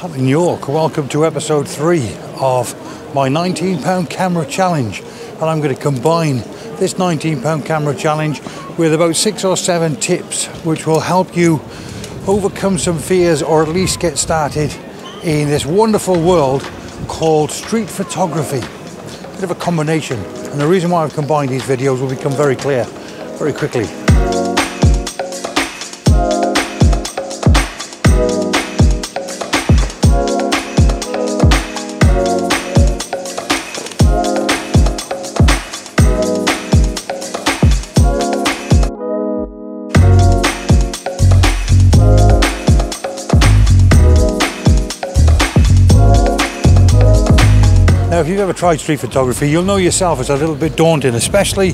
Scotland, York. Welcome to episode 3 of my 19-pound camera challenge. And I'm going to combine this 19-pound camera challenge with about 6 or 7 tips which will help you overcome some fears or at least get started in this wonderful world called street photography. Bit of a combination, and the reason why I've combined these videos will become very clear very quickly. Now, if you've ever tried street photography, you'll know yourself it's a little bit daunting, especially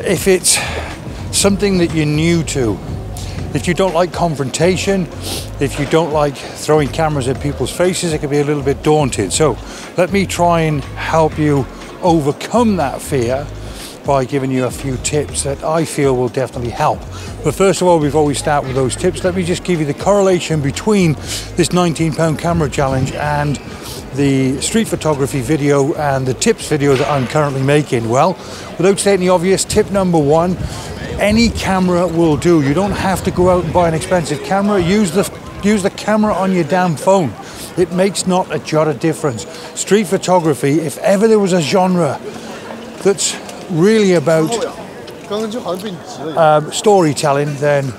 if it's something that you're new to. If you don't like confrontation, if you don't like throwing cameras at people's faces, it can be a little bit daunting. So let me try and help you overcome that fear by giving you a few tips that I feel will definitely help. But first of all, before we start with those tips, let me just give you the correlation between this 19-pound camera challenge and the street photography video and the tips video that I'm currently making. Well, without stating the obvious, tip number 1, any camera will do. You don't have to go out and buy an expensive camera. Use the camera on your damn phone. It makes not a jot of difference. Street photography, if ever there was a genre that's really about storytelling, then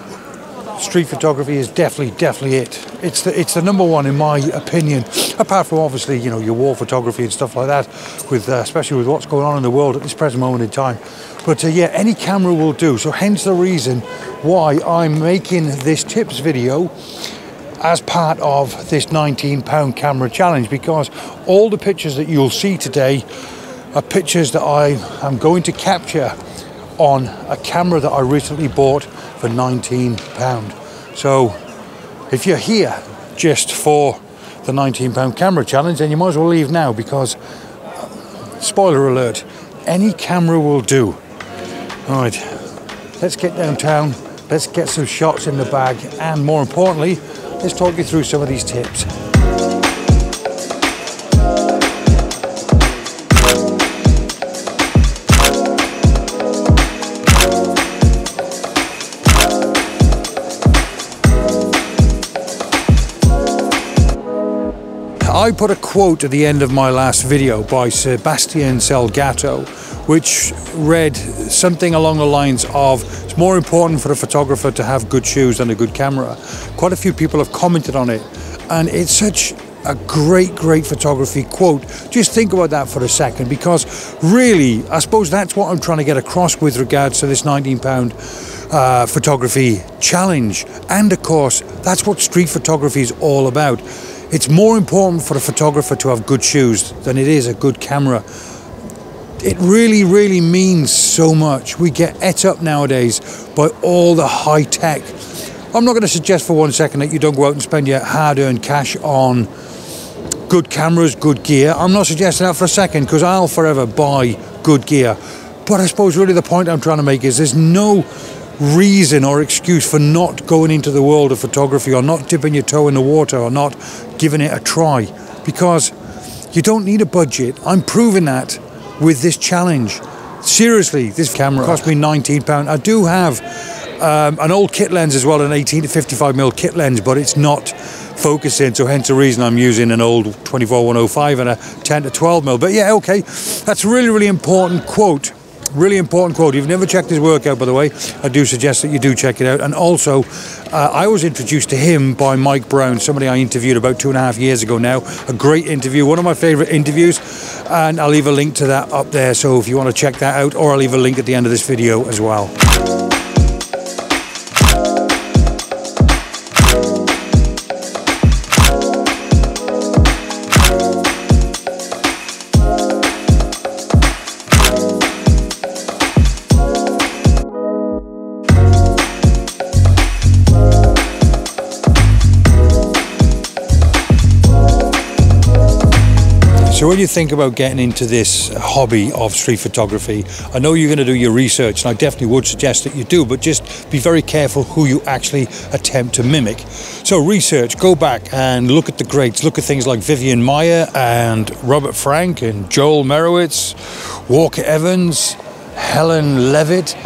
street photography is definitely it. It's the number one in my opinion, apart from obviously, you know, your war photography and stuff like that, with especially with what's going on in the world at this present moment in time. But yeah, any camera will do. So hence the reason why I'm making this tips video as part of this 19-pound camera challenge, because all the pictures that you'll see today are pictures that I am going to capture on a camera that I recently bought for £19. So if you're here just for the 19-pound camera challenge, then you might as well leave now, because spoiler alert, any camera will do. All right, let's get downtown, let's get some shots in the bag, and more importantly, let's talk you through some of these tips. I put a quote at the end of my last video by Sebastian Salgato, which read something along the lines of, it's more important for a photographer to have good shoes than a good camera. Quite a few people have commented on it, and it's such a great photography quote. Just think about that for a second, because really, I suppose that's what I'm trying to get across with regards to this 19-pound photography challenge. And of course, that's what street photography is all about. It's more important for a photographer to have good shoes than it is a good camera. It really means so much. We get ate up nowadays by all the high tech. I'm not going to suggest for one second that you don't go out and spend your hard-earned cash on good cameras, good gear. I'm not suggesting that for a second, because I'll forever buy good gear. But I suppose really the point I'm trying to make is there's no reason or excuse for not going into the world of photography, or not dipping your toe in the water, or not giving it a try, because you don't need a budget. I'm proving that with this challenge. Seriously, this camera cost me £19. I do have an old kit lens as well, an 18 to 55mm kit lens, but it's not focusing, so hence the reason I'm using an old 24-105 and a 10 to 12mm. But yeah, okay, that's a really important quote. Really important quote. If you've never checked his work out, by the way, I do suggest that you do check it out. And also, I was introduced to him by Mike Brown, somebody I interviewed about 2.5 years ago now. A great interview, one of my favourite interviews, and I'll leave a link to that up there, so if you want to check that out, or I'll leave a link at the end of this video as well. So when you think about getting into this hobby of street photography, I know you're going to do your research, and I definitely would suggest that you do, but just be very careful who you actually attempt to mimic. So research, go back and look at the greats. Look at things like Vivian Maier and Robert Frank and Joel Merowitz, Walker Evans, Helen Levitt.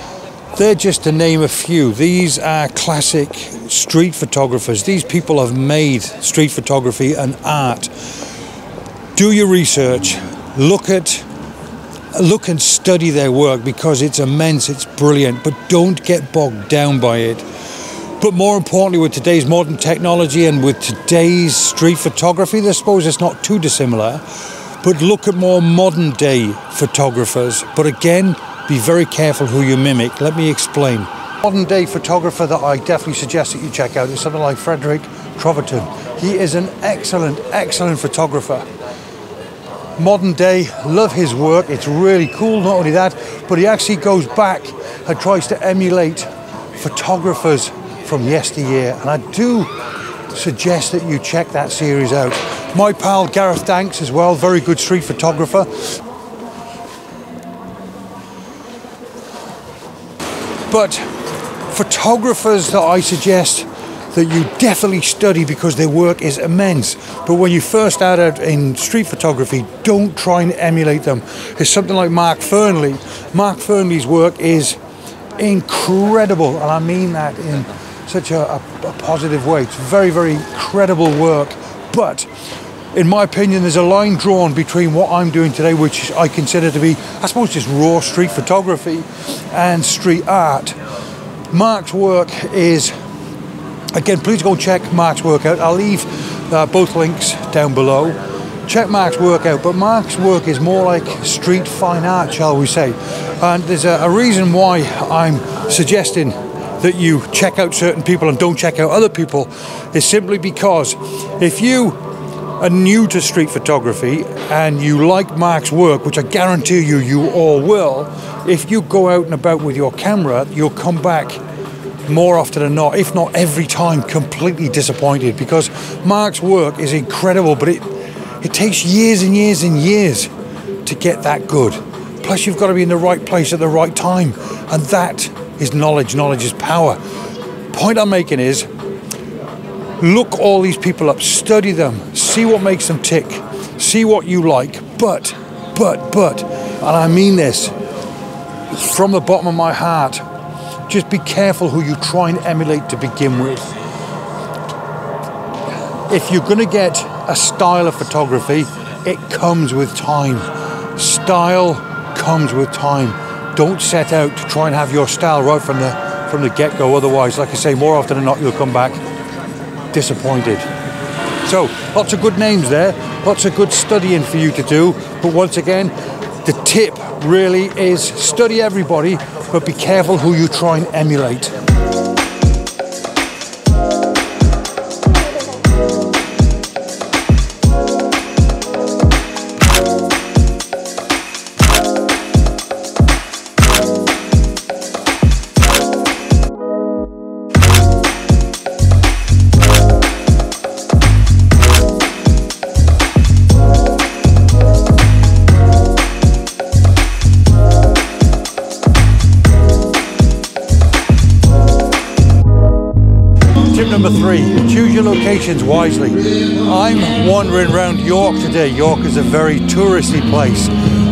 They're just to name a few. These are classic street photographers. These people have made street photography an art. Do your research, look and study their work, because it's immense, it's brilliant, but don't get bogged down by it. But more importantly, with today's modern technology and with today's street photography, I suppose it's not too dissimilar, but look at more modern day photographers. But again, be very careful who you mimic. Let me explain. Modern day photographer that I definitely suggest that you check out is something like Frederik Trovatten. He is an excellent, excellent photographer. Modern day, love his work, it's really cool. Not only that, but he actually goes back and tries to emulate photographers from yesteryear, and I do suggest that you check that series out. My pal Gareth Danks as well, very good street photographer. But photographers that I suggest that you definitely study, because their work is immense. But when you first start out in street photography, don't try and emulate them. It's something like Mark Fearnley. Mark Fearnley's work is incredible, and I mean that in such a positive way. It's very, very credible work. But in my opinion, there's a line drawn between what I'm doing today, which I consider to be, I suppose, just raw street photography, and street art. Mark's work is, again, please go check Mark's work out. I'll leave both links down below. Check Mark's work out, but Mark's work is more like street fine art, shall we say. And there's a reason why I'm suggesting that you check out certain people and don't check out other people, is simply because if you are new to street photography and you like Mark's work, which I guarantee you all will, if you go out and about with your camera, you'll come back more often than not, if not every time, completely disappointed, because Mark's work is incredible, but it takes years and years and years to get that good. Plus you've got to be in the right place at the right time, and that is knowledge. Knowledge is power. Point I'm making is, look all these people up, study them, see what makes them tick, see what you like, but, and I mean this from the bottom of my heart, just be careful who you try and emulate to begin with. If you're going to get a style of photography, it comes with time. Style comes with time. Don't set out to try and have your style right from the get-go. Otherwise, like I say, more often than not, you'll come back disappointed. So, lots of good names there, lots of good studying for you to do. But once again, the tip really is study everybody, but be careful who you try and emulate. Tip number 3, choose your locations wisely. I'm wandering around York today. York is a very touristy place.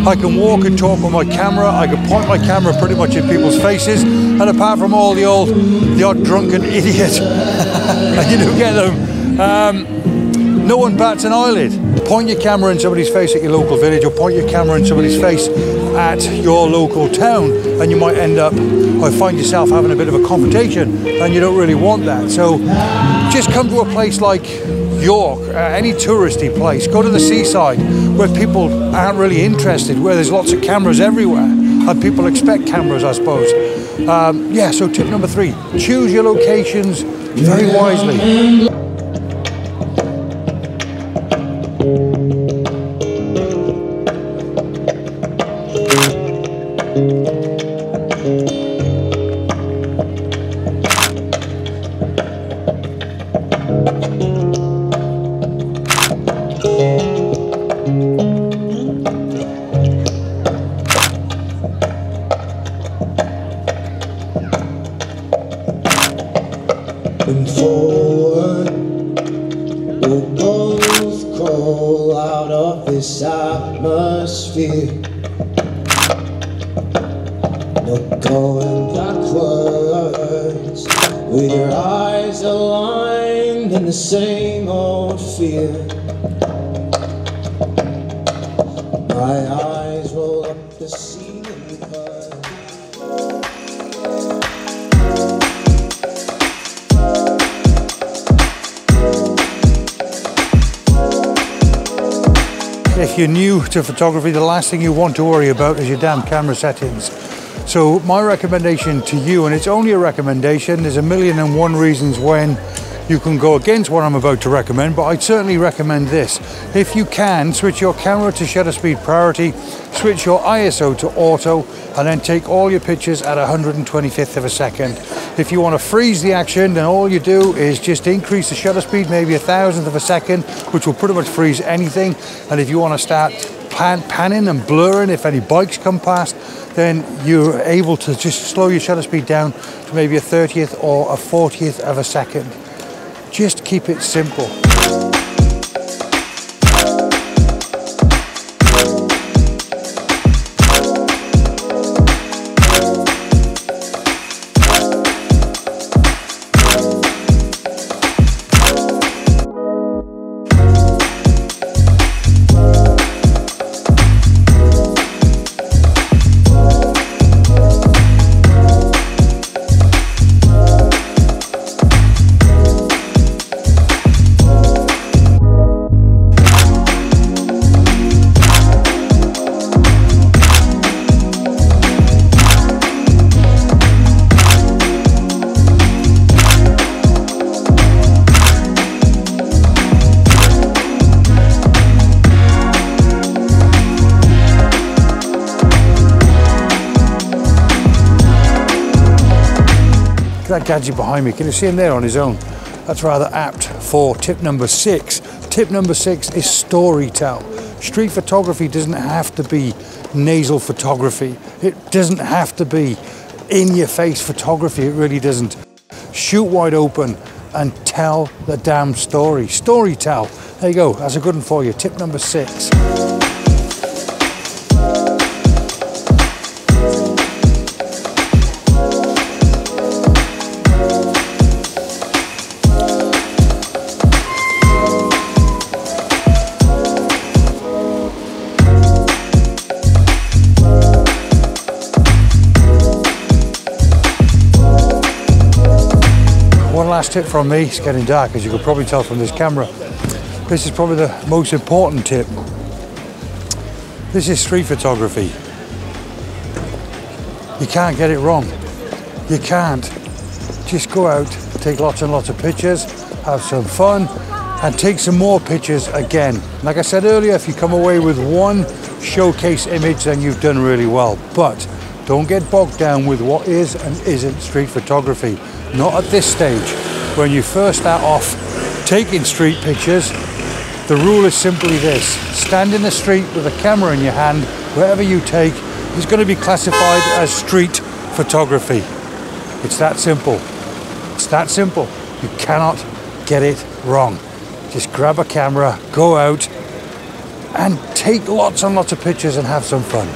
I can walk and talk with my camera, I can point my camera pretty much in people's faces, and apart from all the odd drunken idiot, and you do get them, no one bats an eyelid. Point your camera in somebody's face at your local village, or point your camera in somebody's face at your local town, and you might end up, or find yourself having a bit of a confrontation, and you don't really want that. So just come to a place like York, any touristy place. Go to the seaside where people aren't really interested, where there's lots of cameras everywhere, and people expect cameras, I suppose. Yeah, so tip number 3, choose your locations very wisely. roll out of this atmosphere. No going backwards, with your eyes aligned in the same old fear. My eyes roll up the ceiling. If you're new to photography, the last thing you want to worry about is your damn camera settings. So my recommendation to you, and it's only a recommendation, there's 1,000,001 reasons when you can go against what I'm about to recommend, but I'd certainly recommend this. If you can, switch your camera to shutter speed priority, switch your ISO to auto, and then take all your pictures at 125th of a second. If you want to freeze the action, then all you do is just increase the shutter speed, maybe 1,000th of a second, which will pretty much freeze anything. And if you want to start panning and blurring if any bikes come past, then you're able to just slow your shutter speed down to maybe 1/30th or 1/40th of a second. Just keep it simple. That gadget behind me, can you see him there on his own? That's rather apt for tip number 6. Tip number 6 is story tell. Street photography doesn't have to be nasal photography. It doesn't have to be in your face photography, it really doesn't. Shoot wide open and tell the damn story. Story tell. There you go, that's a good one for you. Tip number 6. One last tip from me, it's getting dark as you could probably tell from this camera. This is probably the most important tip. This is street photography. You can't get it wrong. You can't. Just go out, take lots and lots of pictures, have some fun, and take some more pictures again. Like I said earlier, if you come away with one showcase image, then you've done really well. But don't get bogged down with what is and isn't street photography. Not at this stage. When you first start off taking street pictures, the rule is simply this: stand in the street with a camera in your hand, whatever you take is going to be classified as street photography. It's that simple. It's that simple. You cannot get it wrong. Just grab a camera, go out and take lots and lots of pictures and have some fun.